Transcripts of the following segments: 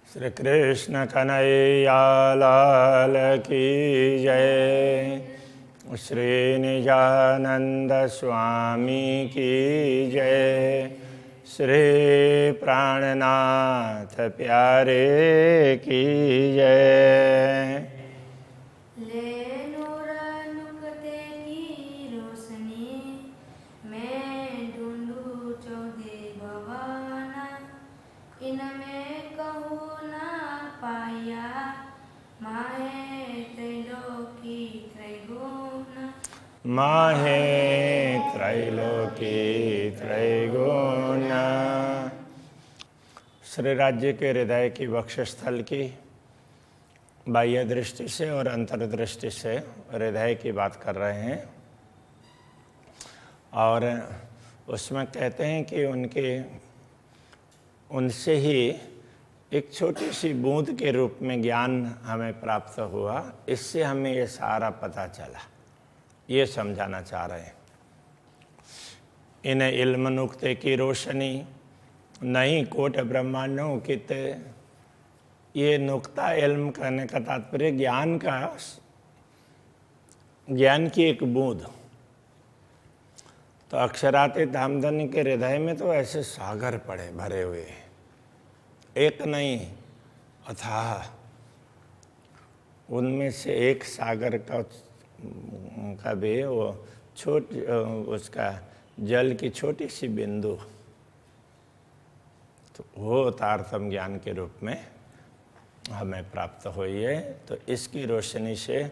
श्री कृष्ण कन्हैया लाल की जय। श्री निजानंद स्वामी की जय। श्री प्राणनाथ प्यारे की जय। माहे त्रैलोकी त्रैगुण। श्री राज्य के हृदय की वक्षस्थल की बाह्य दृष्टि से और अंतर्दृष्टि से हृदय की बात कर रहे हैं। और उसमें कहते हैं कि उनसे ही एक छोटी सी बूंद के रूप में ज्ञान हमें प्राप्त हुआ। इससे हमें ये सारा पता चला, ये समझाना चाह रहे हैं। इन इल्म नुक्ते की रोशनी नहीं कोट ब्रह्मांडों कित। ये नुक्ता इल्म करने का तात्पर्य ज्ञान की एक बूंद। तो अक्षराते धामधनी के हृदय में तो ऐसे सागर पड़े भरे हुए, एक नहीं अथाह। उनमें से एक सागर का भी वो उसका जल की छोटी सी बिंदु, तो वो तारतम ज्ञान के रूप में हमें प्राप्त हुई है। तो इसकी रोशनी से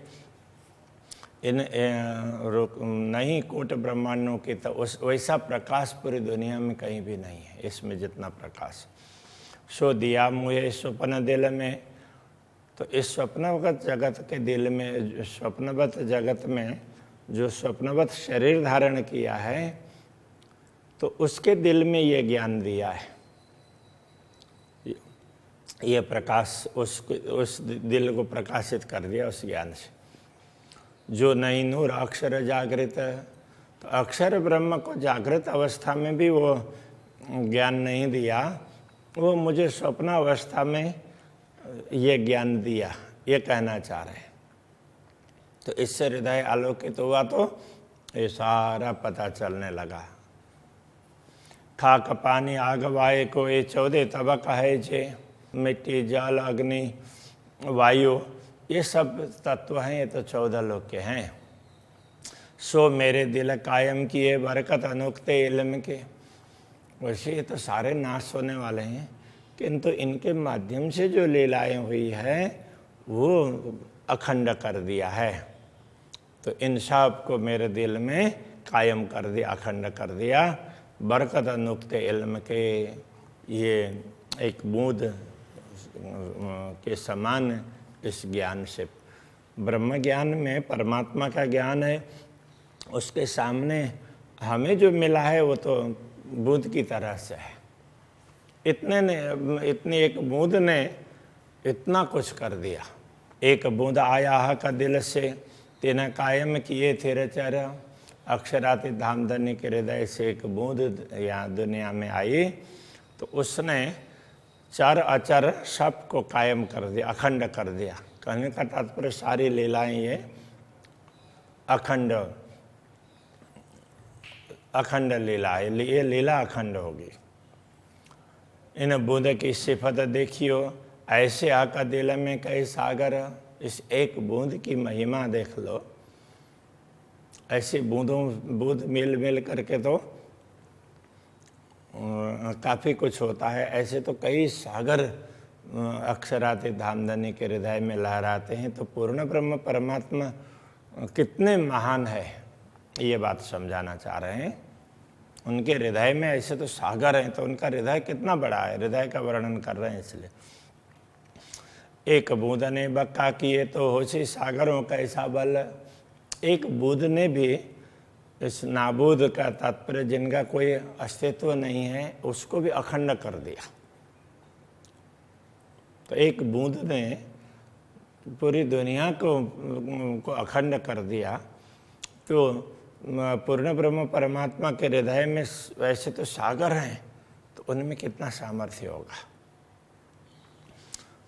नहीं कोट ब्रह्मांडों की तो वैसा प्रकाश पूरी दुनिया में कहीं भी नहीं है। इसमें जितना प्रकाश सो दिया मुझे स्वप्न दिल में। तो इस स्वप्नवत जगत के दिल में, स्वप्नवत जगत में जो स्वप्नवत शरीर धारण किया है, तो उसके दिल में ये ज्ञान दिया है। ये प्रकाश उस दिल को प्रकाशित कर दिया उस ज्ञान से। जो नहीं नूर अक्षर जागृत, तो अक्षर ब्रह्म को जागृत अवस्था में भी वो ज्ञान नहीं दिया, वो मुझे स्वप्न अवस्था में ये ज्ञान दिया, ये कहना चाह रहे हैं। तो इससे हृदय आलोकित हुआ, तो ये सारा पता चलने लगा। खाक पानी आग वायु को ये 14 तबक है जे। मिट्टी जल अग्नि वायु ये सब तत्व हैं, ये तो 14 लोक के हैं। सो मेरे दिल कायम किए बरकत अनुक्ते इल्म के। वैसे ये तो सारे नाश होने वाले हैं, किंतु इनके माध्यम से जो लीलाएं हुई है वो अखंड कर दिया है। तो इन सब को मेरे दिल में कायम कर दिया, अखंड कर दिया। बरकत नुक्ते इल्म के, ये एक बूंद के समान इस ज्ञान से, ब्रह्म ज्ञान में परमात्मा का ज्ञान है, उसके सामने हमें जो मिला है वो तो बूंद की तरह से है। इतनी एक बूंद ने इतना कुछ कर दिया। एक बूंद आया का दिल से तेना कायम किए थे रचर। अक्षराति धामधनी के हृदय से एक बूंद यहाँ दुनिया में आई, तो उसने चर अचर सब को कायम कर दिया, अखंड कर दिया। कहने का तात्पर्य सारी लीलाएं ये अखंड लीला है, ये लीला अखंड होगी। इन बूंद की सिफत देखियो, ऐसे आका दिल में कई सागर। इस एक बूंद की महिमा देख लो। ऐसे बूंद मिल करके तो काफ़ी कुछ होता है। ऐसे तो कई सागर अक्षराते धामधनी के हृदय में लहराते हैं। तो पूर्ण ब्रह्म परमात्मा कितने महान है, ये बात समझाना चाह रहे हैं। उनके हृदय में ऐसे तो सागर हैं, तो उनका हृदय कितना बड़ा है, हृदय का वर्णन कर रहे हैं। इसलिए एक बूंद ने बक्का किए तो होशी सागरों का ऐसा बल। एक बूंद ने भी, इस नाबूद का तात्पर्य जिनका कोई अस्तित्व नहीं है, उसको भी अखंड कर दिया। तो एक बूंद ने पूरी दुनिया को अखंड कर दिया। तो पूर्ण ब्रह्म परमात्मा के हृदय में वैसे तो सागर हैं, तो उनमें कितना सामर्थ्य होगा।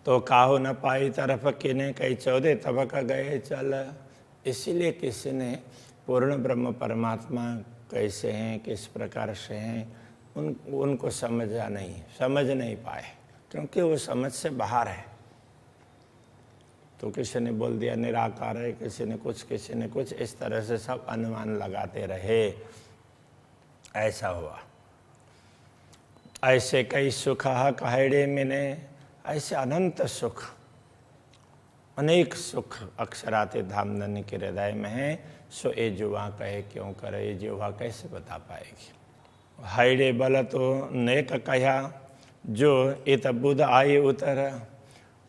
तो काहू न पाई तरफ किने, कई 14 तबक गए चल। इसीलिए किसी ने पूर्ण ब्रह्म परमात्मा कैसे हैं, किस प्रकार से हैं, उनको समझ नहीं पाए, क्योंकि वो समझ से बाहर है। तो किसी ने बोल दिया निराकार है, किसी ने कुछ, इस तरह से सब अनुमान लगाते रहे, ऐसा हुआ। ऐसे कई सुख कहेड़े मिने, ऐसे अनंत सुख, अनेक सुख अक्षराते धामधनी के हृदय में है। सो ये जुआ कहे क्यों करे, ये जुआ कैसे बता पाएगी। हाइडे बल तो नेक कहा, जो इत बुध आई उतर।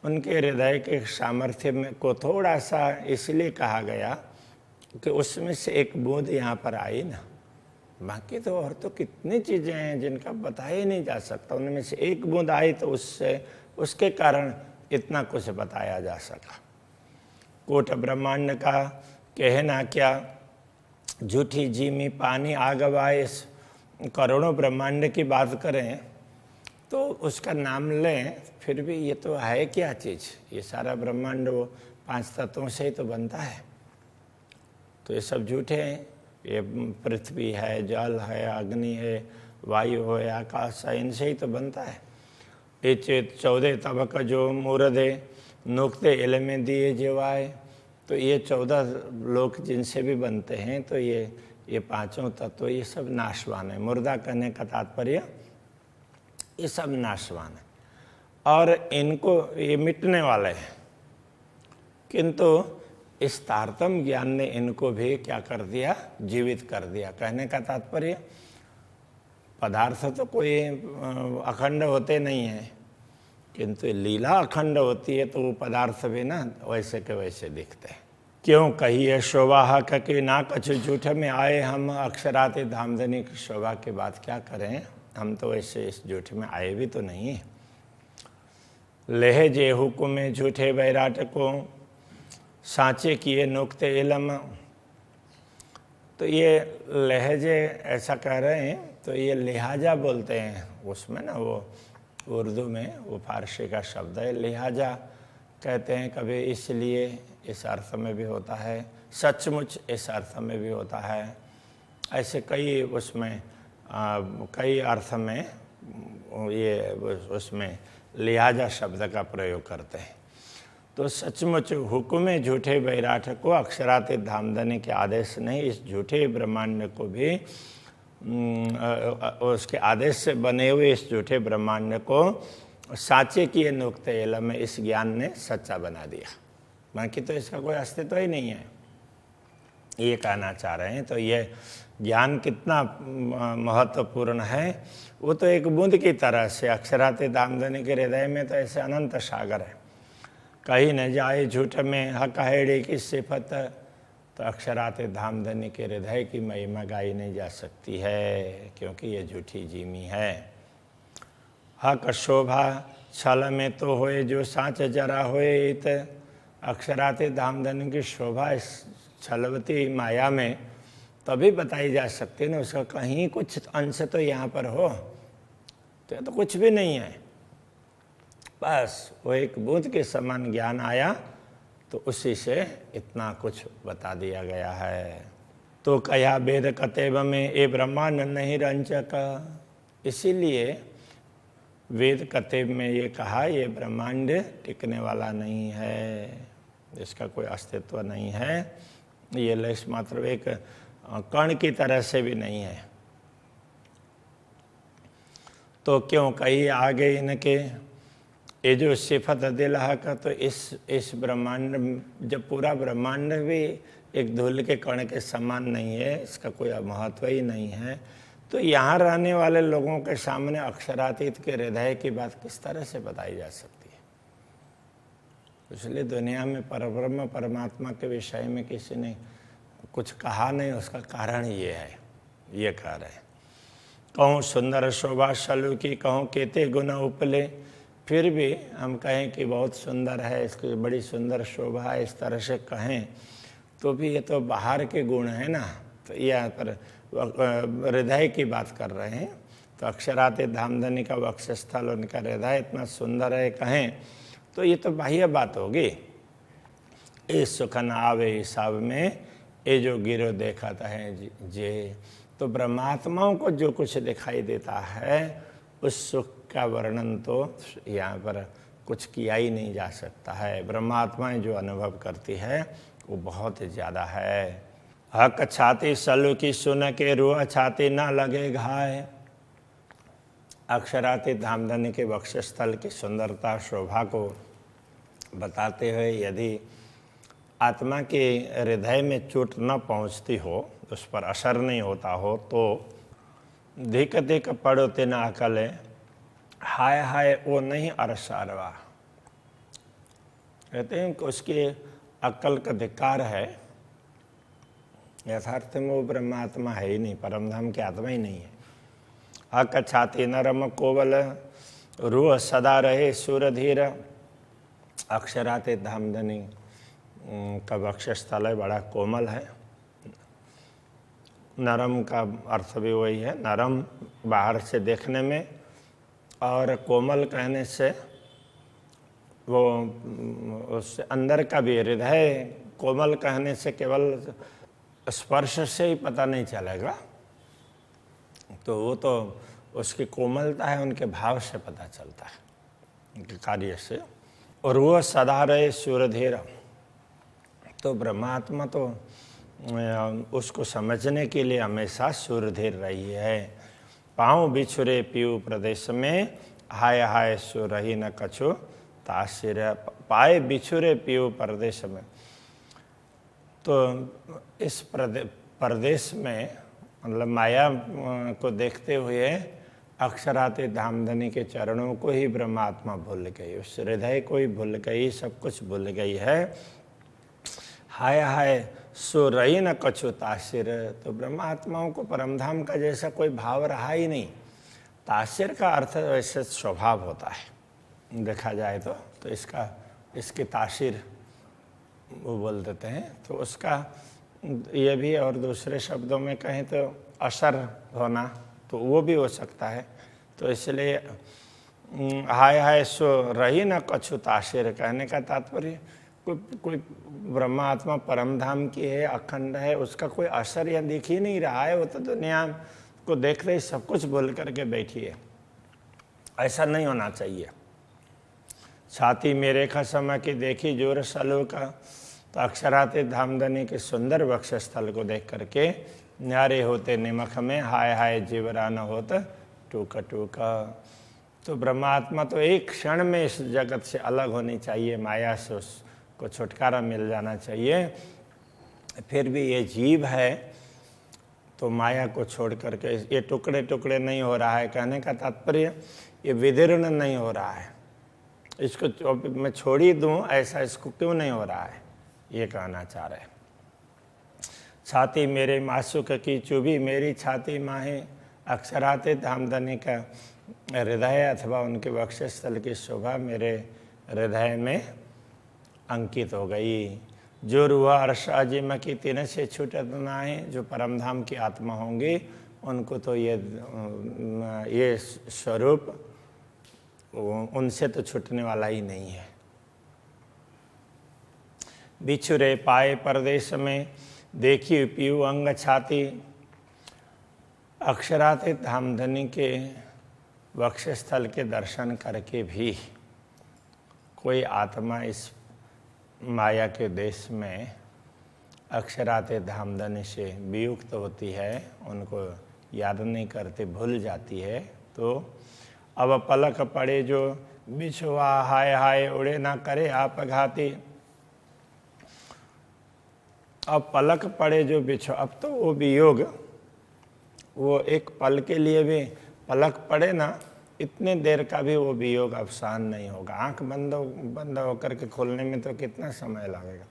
उनके हृदय के सामर्थ्य में को थोड़ा सा इसलिए कहा गया कि उसमें से एक बूंद यहाँ पर आई ना, बाकी तो और तो कितनी चीज़ें हैं जिनका बताया ही नहीं जा सकता, उनमें से एक बूंद आई तो उसके कारण इतना कुछ बताया जा सका। कोट ब्रह्मांड का कहना क्या, झूठी जीमी पानी आगवाए। करोड़ों ब्रह्मांड की बात करें तो उसका नाम लें, फिर भी ये तो है क्या चीज़, ये सारा ब्रह्मांड वो 5 तत्वों से ही तो बनता है, तो ये सब झूठे हैं। ये पृथ्वी है, जल है, अग्नि है, वायु है, आकाश है, इनसे ही तो बनता है। ये 14 तबक जो मूर्धे नुक्ते इलमें दिए जीवाए। तो ये 14 लोक जिनसे भी बनते हैं, तो ये पांचों तत्व ये सब नाशवान है। मुर्दा कहने का तात्पर्य ये सब नाशवान है और इनको ये मिटने वाले हैं, किंतु इस तारतम्य ज्ञान ने इनको भी क्या कर दिया, जीवित कर दिया। कहने का तात्पर्य पदार्थ तो कोई अखंड होते नहीं हैं, किंतु लीला अखंड होती है, तो वो पदार्थ भी ना वैसे के वैसे दिखते हैं। क्यों कहिए शोभा कि ना कछु झूठ में आए हम, अक्षराते धामधनी की शोभा की बात क्या करें, हम तो वैसे इस झूठ में आए भी तो नहीं। लेह जे हुकुम में झूठे बैराट को, सांचे किए नुक्ते इलम। तो ये लहजे ऐसा कह रहे हैं, तो ये लिहाजा बोलते हैं उसमें ना, वो उर्दू में वो फारसी का शब्द है। लिहाजा कहते हैं कभी, इसलिए इस अर्थ में भी होता है, सचमुच इस अर्थ में भी होता है। ऐसे कई उसमें कई अर्थ में ये उसमें लिहाजा शब्द का प्रयोग करते हैं। तो सचमुच हुक्म झूठे बैराठ को अक्षराते धामधनी के आदेश नहीं, इस झूठे ब्रह्मांड को भी उसके आदेश से बने हुए इस झूठे ब्रह्मांड को साचे किए नुक्ते इलम में इस ज्ञान ने सच्चा बना दिया, बाकी तो इसका कोई अस्तित्व ही नहीं है, ये कहना चाह रहे हैं। तो ये ज्ञान कितना महत्वपूर्ण है, वो तो एक बूंद की तरह से अक्षराते धामधनी के हृदय में तो ऐसे अनंत सागर है। कहीं न जाए झूठ में हक हेड़े की सिफत, तो अक्षराते धामधनी के हृदय की महिमा गाई नहीं जा सकती है, क्योंकि ये झूठी जीमी है। हक शोभा छल में तो होए, जो सांच जरा होए इत। अक्षराते धामधनी की शोभा इस छलवती माया में तभी बताई जा सकती है ना, उसका कहीं कुछ अंश तो यहाँ पर हो, तो कुछ भी नहीं है। बस वो एक बूंद के समान ज्ञान आया, तो उसी से इतना कुछ बता दिया गया है। तो कया वेद कतेब में ए ब्रह्मांड नहीं रंचक, इसीलिए वेद कतेब में ये कहा ये ब्रह्मांड टिकने वाला नहीं है, इसका कोई अस्तित्व नहीं है, ये लेश मात्र एक कण की तरह से भी नहीं है। तो क्यों कही आगे इनके ये जो सिफत दिलहा का, तो इस ब्रह्मांड, जब पूरा ब्रह्मांड भी एक धूल के कण के समान नहीं है, इसका कोई महत्व ही नहीं है, तो यहाँ रहने वाले लोगों के सामने अक्षरातीत के हृदय की बात किस तरह से बताई जा सकती है। इसलिए दुनिया में परब्रह्म परमात्मा के विषय में किसी ने कुछ कहा नहीं, उसका कारण ये है, ये कह रहे हैं। कहूँ सुंदर शोभा शलु की, कहूँ केते गुण उपले, फिर भी हम कहें कि बहुत सुंदर है, इसकी बड़ी सुंदर शोभा है, इस तरह से कहें तो भी ये तो बाहर के गुण है ना। तो यहाँ पर हृदय की बात कर रहे हैं, तो अक्षराते धामधनी का वक्षस्थल उनका हृदय इतना सुंदर है कहें तो ये तो बाह्य बात होगी। इस सुख न आवे हिसाब में ये जो गिरो देखता है जे। तो ब्रह्मात्माओं को जो कुछ दिखाई देता है उस सुख का वर्णन तो यहाँ पर कुछ किया ही नहीं जा सकता है। ब्रह्मात्माएं जो अनुभव करती है वो बहुत ज़्यादा है। हक छाती सलु की सुन के रूह छाती न लगे घाय। अक्षरातीत धामधनी के वक्षस्थल की सुंदरता शोभा को बताते हुए यदि आत्मा के हृदय में चोट न पहुंचती हो, उस पर असर नहीं होता हो, तो धिक धिक पड़ोते न अकले हाय हाय वो नहीं अरसारवा। कहते हैं कि उसकी अक्ल का धिक्कार है। यथार्थ में वो ब्रह्मात्मा है ही नहीं, परमधाम की आत्मा ही नहीं है। हक छाती नरम कोवल रूह सदा रहे सुरधीर। अक्षरातीत धामधनी का वक्षस्थल है, बड़ा कोमल है। नरम का अर्थ भी वही है, नरम बाहर से देखने में, और कोमल कहने से वो उससे अंदर का भी हृदय। कोमल कहने से केवल स्पर्श से ही पता नहीं चलेगा, तो वो तो उसकी कोमलता है उनके भाव से पता चलता है, उनके कार्य से। और वो सदा रहे सूरधीर। तो ब्रह्मात्मा तो उसको समझने के लिए हमेशा सूरधीर रही है। पाँव बिछुरे पीऊ प्रदेश में हाय हाय सो रही न कछु तासिर। पाए बिछुरे पीऊ प्रदेश में, तो इस प्रदेश में मतलब माया को देखते हुए अक्षरातीत धामधनी के चरणों को ही ब्रह्मात्मा भूल गई, उस हृदय को ही भूल गई, सब कुछ भूल गई है। हाय हाय सो रही न कछु तासिर। तो ब्रह्मात्माओं को परमधाम का जैसा कोई भाव रहा ही नहीं। तासिर का अर्थ वैसे स्वभाव होता है देखा जाए तो इसकी तासिर वो बोल देते हैं। तो उसका ये भी, और दूसरे शब्दों में कहें तो असर होना, तो वो भी हो सकता है। तो इसलिए हाय हाय सो रही न कछु तासिर कहने का तात्पर्य कोई ब्रह्मात्मा परमधाम की है, अखंड है, उसका कोई असर या दिख ही नहीं रहा है। वो तो दुनिया को देखते ही सब कुछ भूल करके बैठी है। ऐसा नहीं होना चाहिए। छाती मेरे खसम की देखी जोर सलो का। तो अक्षरातीत धामधनी के सुंदर वक्षस्थल को देख करके न्यारे होते निमख में हाय हाय जीवरा न होत टूका टूका। तो ब्रह्मात्मा तो एक क्षण में इस जगत से अलग होनी चाहिए, माया से उसको छुटकारा मिल जाना चाहिए। फिर भी ये जीव है तो माया को छोड़ करके ये टुकड़े टुकड़े नहीं हो रहा है। कहने का तात्पर्य ये विदीर्ण नहीं हो रहा है, इसको मैं छोड़ ही दूँ ऐसा इसको क्यों नहीं हो रहा है, ये कहना चाह रहे हैं। छाती मेरे मासूक की चुभी मेरी छाती माहे। अक्षरातीत धामधनी का हृदय अथवा उनके वक्षस्थल की शोभा मेरे हृदय में अंकित हो गई। जो रूह अर्श अजिम की तीन से छूटत नाहे। जो परमधाम की आत्मा होंगी उनको तो ये स्वरूप उनसे तो छूटने वाला ही नहीं है। बिछुरे पाए परदेश में देखी पीऊ अंग छाती। अक्षरातीत धामधनी के वक्षस्थल के दर्शन करके भी कोई आत्मा इस माया के देश में अक्षरातीत धामधनी से वियुक्त होती है, उनको याद नहीं करते, भूल जाती है। तो अब पलक पड़े जो बिछुआ हाय हाय उड़े ना करे आप घाती। अब पलक पड़े जो बिछो, अब तो वो वियोग, वो एक पल के लिए भी पलक पड़े ना, इतने देर का भी वो वियोग अवसान नहीं होगा। आंख बंद होकर के खोलने में तो कितना समय लगेगा,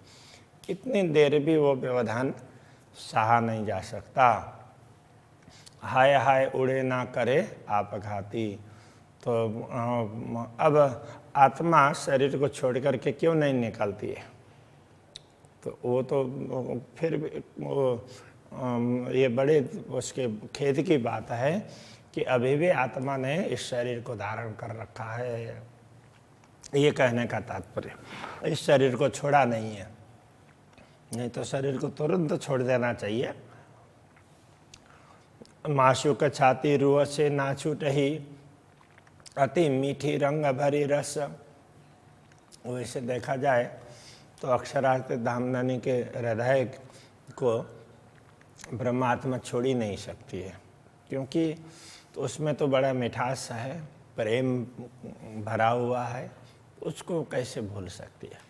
इतनी देर भी वो व्यवधान सहा नहीं जा सकता। हाय हाय उड़े ना करे आप घाती। तो अब आत्मा शरीर को छोड़ करके क्यों नहीं निकलती है, तो वो तो फिर भी ये बड़े उसके खेद की बात है कि अभी भी आत्मा ने इस शरीर को धारण कर रखा है। ये कहने का तात्पर्य। इस शरीर को छोड़ा नहीं है, नहीं तो शरीर को तुरंत छोड़ देना चाहिए। माशुक छाती रुआ से ना छूटही, अति मीठी रंग भरी रस। वैसे देखा जाए तो अक्षरार्थ धामधनी के हृदय को ब्रह्मात्मा छोड़ ही नहीं सकती है, क्योंकि तो उसमें तो बड़ा मिठास है, प्रेम भरा हुआ है, उसको कैसे भूल सकती है।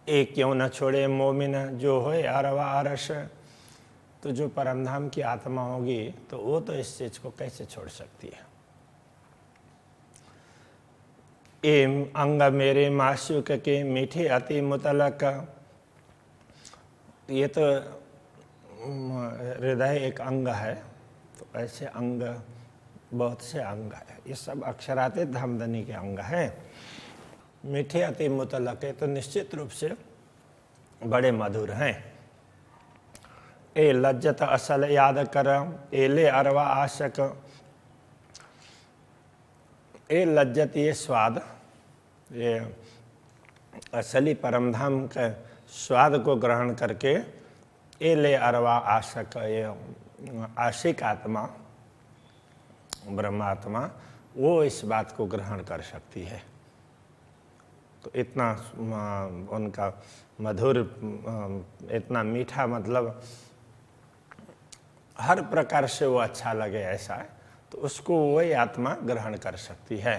एक क्यों न छोड़े मोमिन जो होए अरवा अरस। तो जो परमधाम की आत्मा होगी तो वो तो इस चीज को कैसे छोड़ सकती है। एम अंग मेरे मासूक के मीठे अति मुतलक। ये तो हृदय एक अंग है, तो ऐसे अंग बहुत से अंग है, ये सब अक्षरातीत धामधनी के अंग हैं। मीठे अति मुतलक है तो निश्चित रूप से बड़े मधुर हैं। ए लज्जत असल याद कर, एले अरवा आशक। ए लज्जत ये स्वाद, ये असली परमधाम के स्वाद को ग्रहण करके एले अरवा आशक, ये आशिक आत्मा ब्रह्मात्मा वो इस बात को ग्रहण कर सकती है। तो इतना उनका मधुर, इतना मीठा, मतलब हर प्रकार से वो अच्छा लगे ऐसा है, तो उसको वही आत्मा ग्रहण कर सकती है।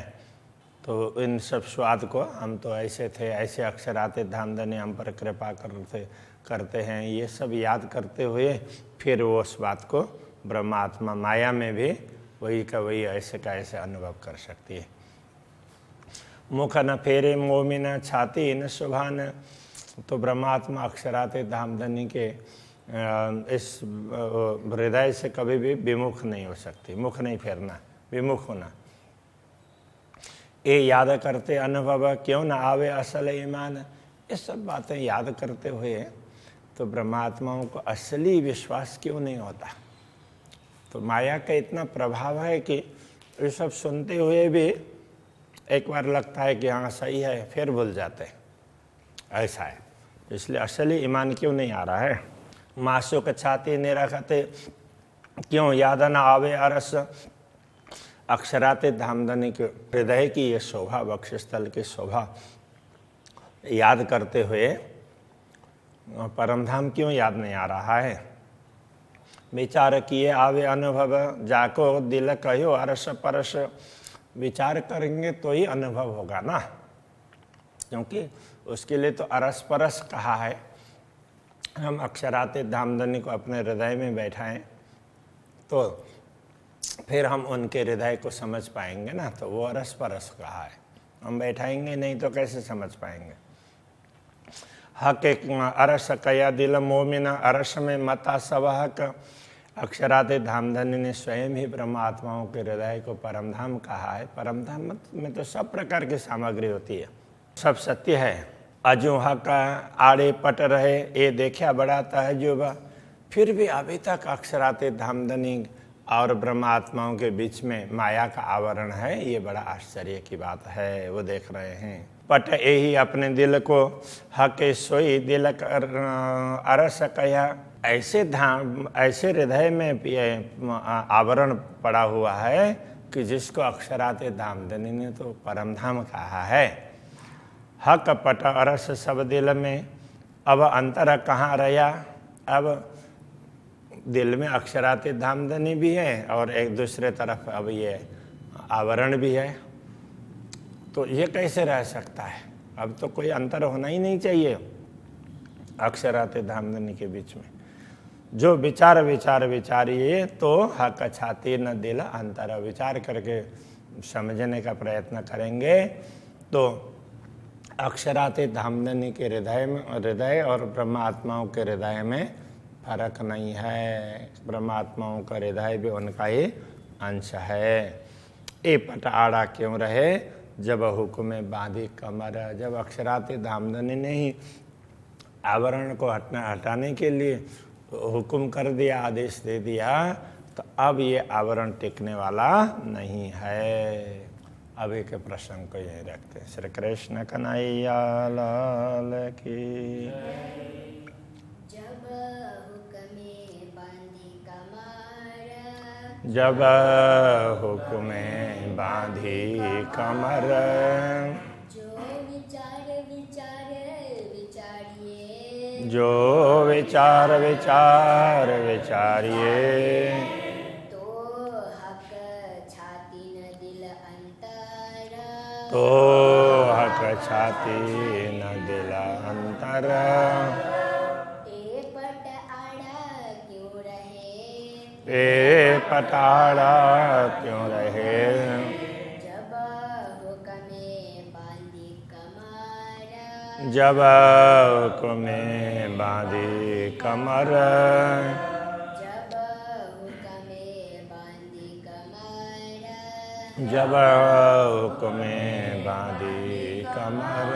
तो इन सब स्वाद को हम तो ऐसे थे, ऐसे अक्षरातीत धामधनी हम पर कृपा करते हैं, ये सब याद करते हुए फिर वो उस बात को ब्रह्मात्मा माया में भी वही का वही ऐसे का ऐसे अनुभव कर सकती है। मुख न फेरे मोमिन छाती न शुभान। तो ब्रह्मात्मा अक्षरातीत धामधनी के इस हृदय से कभी भी विमुख नहीं हो सकती। मुख नहीं फेरना, विमुख होना। ये याद करते अनुभव क्यों न आवे असल ईमान। ये सब बातें याद करते हुए तो ब्रह्मात्माओं को असली विश्वास क्यों नहीं होता। तो माया का इतना प्रभाव है कि ये सब सुनते हुए भी एक बार लगता है कि हाँ सही है, फिर भूल जाते हैं, ऐसा है। इसलिए असली ईमान क्यों नहीं आ रहा है। मासूक छाती निरखते क्यों याद न आवे अरस। अक्षरातीत धामधनी के हृदय की ये शोभा, वक्षस्थल की शोभा याद करते हुए परमधाम क्यों याद नहीं आ रहा है। विचार किए आवे अनुभव, जाको दिल कहो अरस परस। विचार करेंगे तो ही अनुभव होगा ना, क्योंकि उसके लिए तो अरस परस कहा है। हम अक्षरातीत धामधनी को अपने हृदय में बैठाएं तो फिर हम उनके हृदय को समझ पाएंगे ना, तो वो अरस परस कहा है। हम बैठाएंगे नहीं तो कैसे समझ पाएंगे। हक एक अरस कया दिल मोमिन, अरस में मता सब हक। अक्षरातीत धामधनी ने स्वयं ही ब्रह्मात्माओं के हृदय को परमधाम कहा है। परमधाम में तो सब प्रकार की सामग्री होती है, सब सत्य है। अजू हक आड़े पट रहे, ये देखा बड़ा तहजुबा। फिर भी अभी तक अक्षरातीत धामधनी और ब्रह्मात्माओं के बीच में माया का आवरण है, ये बड़ा आश्चर्य की बात है। वो देख रहे हैं। पट यही अपने दिल को हक सोई दिल अरस कया। ऐसे हृदय में आवरण पड़ा हुआ है कि जिसको अक्षरातीत धामधनी ने तो परमधाम कहा है। हक पट अरस सब दिल में, अब अंतर कहाँ रहा। अब दिल में अक्षरातीत धामधनी भी है और एक दूसरे तरफ अब ये आवरण भी है, तो ये कैसे रह सकता है। अब तो कोई अंतर होना ही नहीं चाहिए अक्षरातीत धामधनी के बीच में। जो विचार विचारिए तो हक छाती न दिल अंतर। विचार करके समझने का प्रयत्न करेंगे तो अक्षरातीत धामधनी के हृदय और ब्रह्मात्माओं के हृदय में फर्क नहीं है। ब्रह्मात्माओं का हृदय भी उनका ही अंश है। ए पट आड़ा क्यों रहे, जब हुक्म बांधी कमर। जब अक्षरातीत धामधनी ने ही आवरण को हटाने के लिए हुक्म कर दिया, आदेश दे दिया, तो अब ये आवरण टिकने वाला नहीं है। अभी के प्रसंग को यहीं रखते हैं। श्री कृष्ण कन्हैया लाल की। जब हुक्मे बांधी कमर, जब हुक्मे बांधी कमर, जो विचार विचार विचारिए, जो विचार विचार विचारिए, तो हक छाती न दिल अंतर, तो हक छाती न दिल अंतर। ए पट आड़ा क्यों रहे, ए पटाड़ा क्यों रहे, जब हुक्मे बांधी कमर, जब हुक्मे बांधी कमर, जब हुक्मे बांधी कमर, जब हुक्मे बांधी कमर।